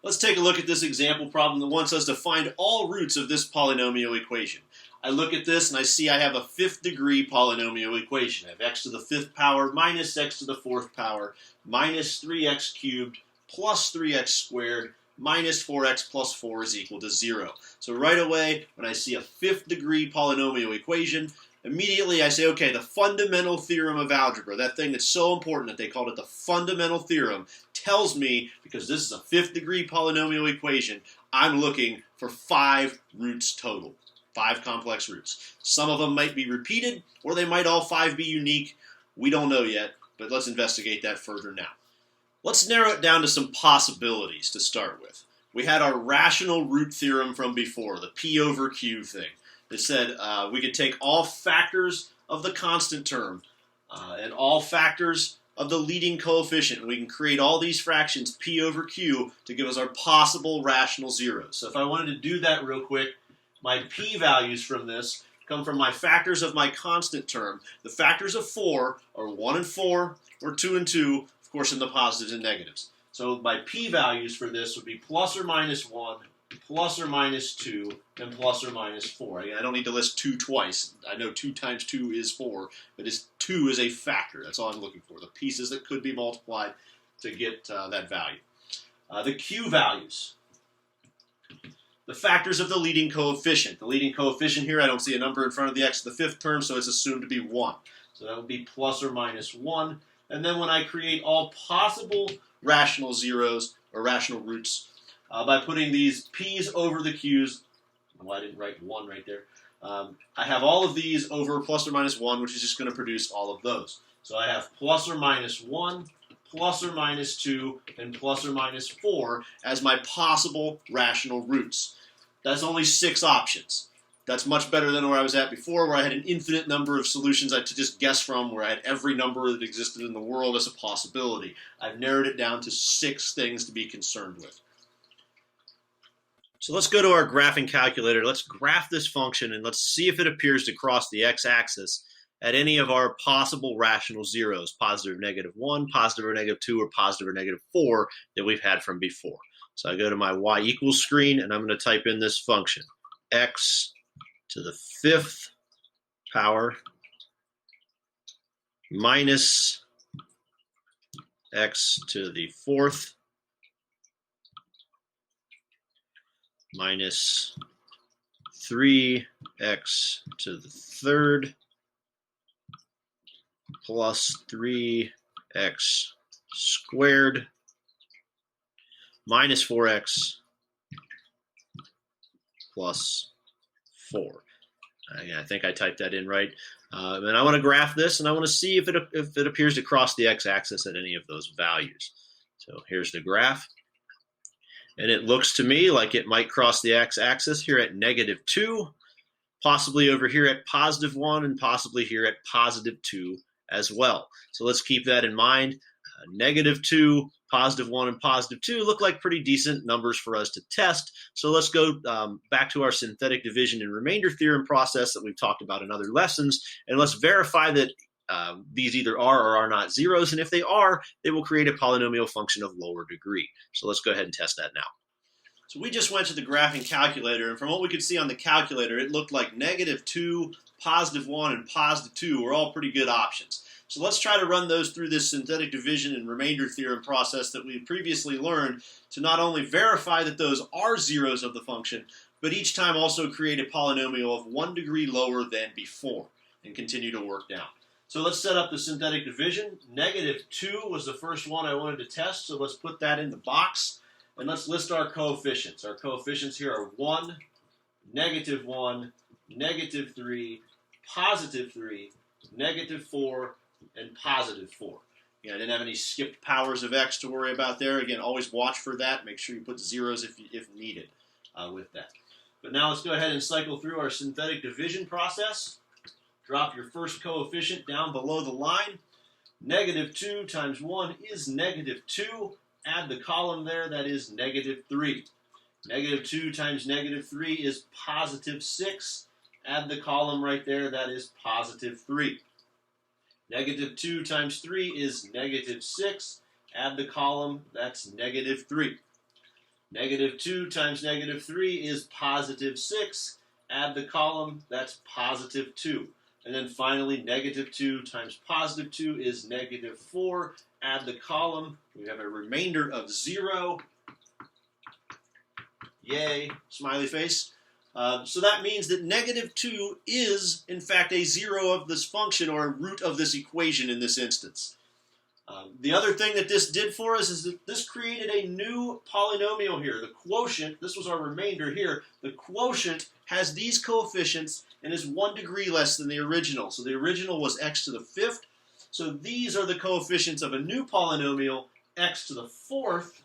Let's take a look at this example problem that wants us to find all roots of this polynomial equation. I look at this and I see I have a fifth degree polynomial equation. I have x to the fifth power minus x to the fourth power minus 3x cubed plus 3x squared minus 4x plus 4 is equal to 0. So right away, when I see a fifth degree polynomial equation, immediately I say, okay, the Fundamental Theorem of Algebra, that thing that's so important that they called it the Fundamental Theorem, tells me, because this is a fifth degree polynomial equation, I'm looking for 5 roots total. 5 complex roots. Some of them might be repeated, or they might all 5 be unique. We don't know yet, but let's investigate that further now. Let's narrow it down to some possibilities to start with. We had our Rational Root Theorem from before, the P over Q thing. It said we could take all factors of the constant term and all factors of the leading coefficient, and we can create all these fractions P over Q to give us our possible rational zeros. So if I wanted to do that real quick, my P values from this come from my factors of my constant term. The factors of 4 are 1 and 4, or 2 and 2, of course in the positives and negatives. So my P values for this would be plus or minus 1, plus or minus 2, and plus or minus 4. Again, I don't need to list 2 twice. I know 2 times 2 is 4, but 2 is a factor. That's all I'm looking for, the pieces that could be multiplied to get that value. The Q values. The factors of the leading coefficient. The leading coefficient here, I don't see a number in front of the x to the fifth term, so it's assumed to be 1. So that would be plus or minus 1. And then when I create all possible rational zeros, or rational roots, by putting these p's over the q's, well, I didn't write 1 right there, I have all of these over plus or minus 1, which is just going to produce all of those. So I have plus or minus 1, plus or minus 2, and plus or minus 4 as my possible rational roots. That's only 6 options. That's much better than where I was at before, where I had an infinite number of solutions to just guess from, where I had every number that existed in the world as a possibility. I've narrowed it down to 6 things to be concerned with. So let's go to our graphing calculator. Let's graph this function and let's see if it appears to cross the x-axis at any of our possible rational zeros, positive or negative 1, positive or negative 2, or positive or negative 4 that we've had from before. So I go to my y equals screen and I'm going to type in this function, x to the fifth power minus x to the fourth minus 3x to the third plus 3x squared minus 4x plus 4. I think I typed that in right. And I want to graph this, and I want to see if it appears to cross the x-axis at any of those values. So here's the graph. And it looks to me like it might cross the x-axis here at negative 2, possibly over here at positive 1, and possibly here at positive 2 as well. So let's keep that in mind. Negative 2, positive 1, and positive 2 look like pretty decent numbers for us to test. So let's go back to our synthetic division and remainder theorem process that we've talked about in other lessons, and let's verify that these either are or are not zeros, and if they are, they will create a polynomial function of lower degree. So let's go ahead and test that now. So we just went to the graphing calculator, and from what we could see on the calculator, it looked like negative 2, positive 1, and positive 2 were all pretty good options. So let's try to run those through this synthetic division and remainder theorem process that we previously learned to not only verify that those are zeros of the function, but each time also create a polynomial of 1 degree lower than before and continue to work down. So let's set up the synthetic division. Negative 2 was the first one I wanted to test, so let's put that in the box. And let's list our coefficients. Our coefficients here are 1, negative 1, negative 3, positive 3, negative 4, and positive 4. Again, I didn't have any skipped powers of x to worry about there. Again, always watch for that. Make sure you put zeros if needed with that. But now let's go ahead and cycle through our synthetic division process. Drop your first coefficient down below the line. Negative 2 times 1 is negative 2. Add the column there, that is negative 3. Negative 2 times negative 3 is positive 6. Add the column right there, that is positive 3. Negative 2 times 3 is negative 6. Add the column, that's negative 3. Negative 2 times negative 3 is positive 6. Add the column, that's positive 2. And then finally, negative 2 times positive 2 is negative 4. Add the column, we have a remainder of 0. Yay, smiley face. So that means that negative 2 is, in fact, a 0 of this function, or a root of this equation in this instance. The other thing that this did for us is that this created a new polynomial here. The quotient, this was our remainder here, the quotient has these coefficients and is 1 degree less than the original. So the original was x to the 5th. So these are the coefficients of a new polynomial, x to the 4th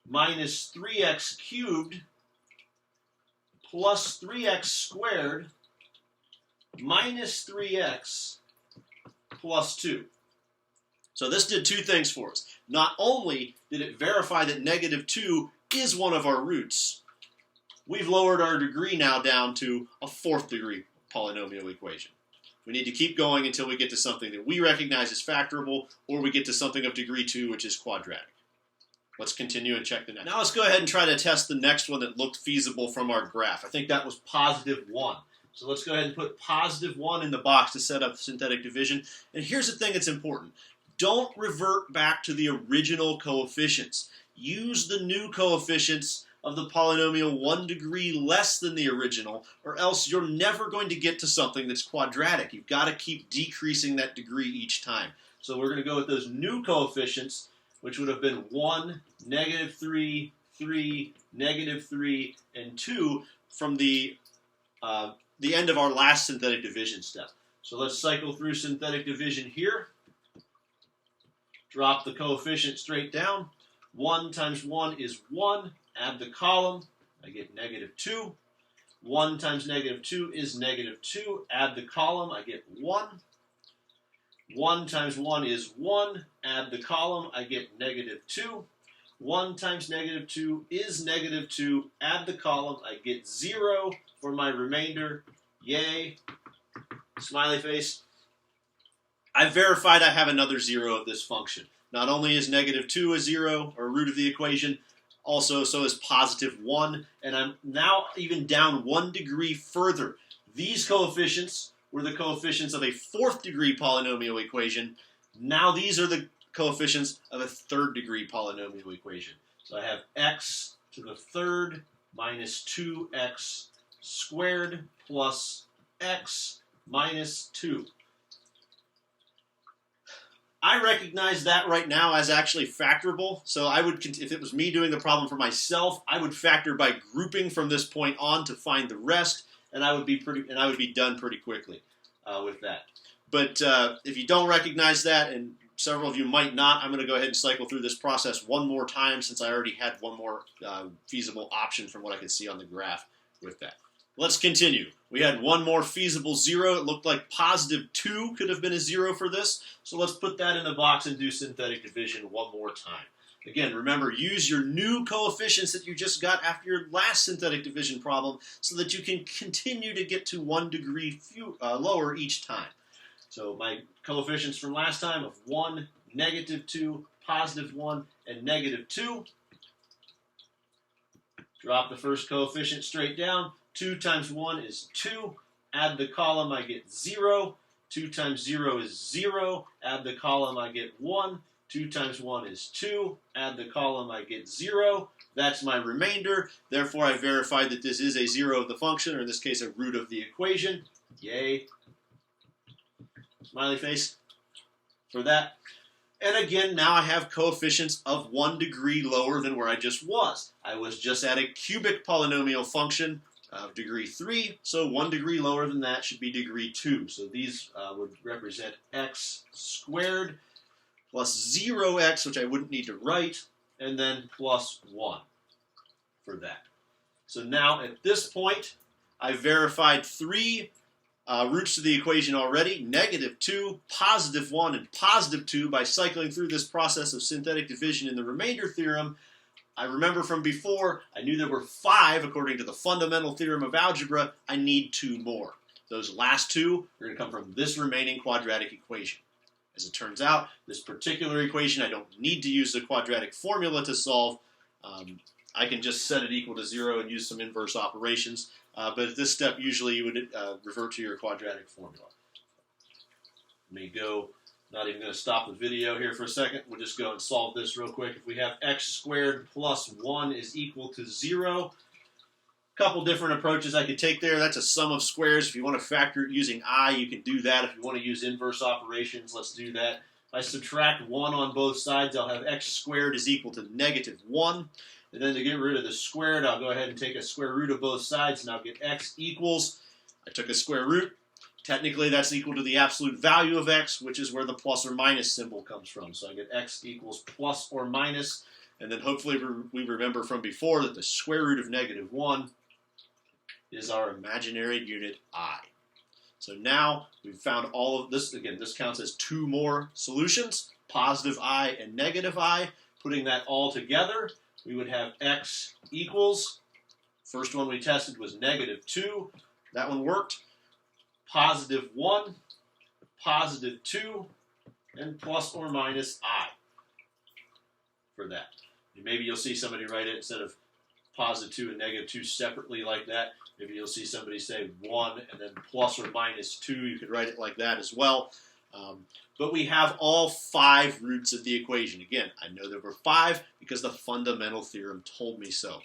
minus 3x cubed plus 3x squared minus 3x plus 2. So this did two things for us. Not only did it verify that negative 2 is one of our roots, we've lowered our degree now down to a 4th degree polynomial equation. We need to keep going until we get to something that we recognize as factorable, or we get to something of degree 2, which is quadratic. Let's continue and check the next. Now let's go ahead and try to test the next one that looked feasible from our graph. I think that was positive 1. So let's go ahead and put positive 1 in the box to set up synthetic division. And here's the thing that's important. Don't revert back to the original coefficients. Use the new coefficients of the polynomial 1 degree less than the original, or else you're never going to get to something that's quadratic. You've got to keep decreasing that degree each time. So we're going to go with those new coefficients, which would have been 1, negative 3, 3, negative 3, and 2 from the end of our last synthetic division step. So let's cycle through synthetic division here. Drop the coefficient straight down. 1 times 1 is 1. Add the column. I get negative 2. 1 times negative 2 is negative 2. Add the column. I get 1. 1 times 1 is 1. Add the column. I get negative 2. 1 times negative 2 is negative 2. Add the column. I get 0 for my remainder. Yay. Smiley face. I've verified I have another 0 of this function. Not only is negative 2 a 0, or root of the equation, also so is positive 1. And I'm now even down 1 degree further. These coefficients were the coefficients of a 4th degree polynomial equation. Now these are the coefficients of a 3rd degree polynomial equation. So I have x to the 3rd minus 2x squared plus x minus 2. I recognize that right now as actually factorable, so I would, if it was me doing the problem for myself, I would factor by grouping from this point on to find the rest, and I would be done pretty quickly with that. But if you don't recognize that, and several of you might not, I'm going to go ahead and cycle through this process one more time, since I already had one more feasible option from what I could see on the graph with that. Let's continue. We had one more feasible 0. It looked like positive 2 could have been a 0 for this. So let's put that in the box and do synthetic division one more time. Again, remember, use your new coefficients that you just got after your last synthetic division problem so that you can continue to get to 1 degree lower each time. So my coefficients from last time of 1, negative 2, positive 1, and negative 2. Drop the first coefficient straight down. 2 times 1 is 2. Add the column, I get 0. 2 times 0 is 0. Add the column, I get 1. 2 times 1 is 2. Add the column, I get 0. That's my remainder. Therefore, I verified that this is a 0 of the function, or in this case, a root of the equation. Yay. Smiley face for that. And again, now I have coefficients of 1 degree lower than where I just was. I was just at a cubic polynomial function of degree 3, so 1 degree lower than that should be degree 2. So these would represent x squared plus 0x, which I wouldn't need to write, and then plus 1 for that. So now at this point, I've verified 3 roots to the equation already, negative 2, positive 1, and positive 2 by cycling through this process of synthetic division in the remainder theorem. I remember from before, I knew there were 5 according to the Fundamental Theorem of Algebra. I need 2 more. Those last 2 are going to come from this remaining quadratic equation. As it turns out, this particular equation, I don't need to use the quadratic formula to solve. I can just set it equal to 0 and use some inverse operations. But at this step, usually you would revert to your quadratic formula. Let me go, not even going to stop the video here for a second. We'll just go and solve this real quick. If we have x squared plus 1 is equal to 0, a couple different approaches I could take there. That's a sum of squares. If you want to factor it using I, you can do that. If you want to use inverse operations, let's do that. If I subtract 1 on both sides, I'll have x squared is equal to negative 1. And then to get rid of the squared, I'll go ahead and take a square root of both sides, and I'll get x equals, I took a square root. Technically, that's equal to the absolute value of x, which is where the plus or minus symbol comes from. So I get x equals plus or minus, and then hopefully we remember from before that the square root of negative 1 is our imaginary unit I. So now we've found all of this. Again, this counts as 2 more solutions, positive I and negative I. Putting that all together, we would have x equals, first one we tested was negative 2. That one worked. Positive 1, positive 2, and plus or minus I for that. And maybe you'll see somebody write it instead of positive 2 and negative 2 separately like that. Maybe you'll see somebody say 1 and then plus or minus 2. You could write it like that as well. But we have all 5 roots of the equation. Again, I know there were 5 because the fundamental theorem told me so.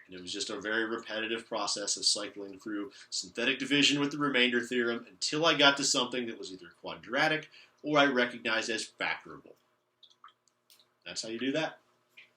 And it was just a very repetitive process of cycling through synthetic division with the remainder theorem until I got to something that was either quadratic or I recognized as factorable. That's how you do that.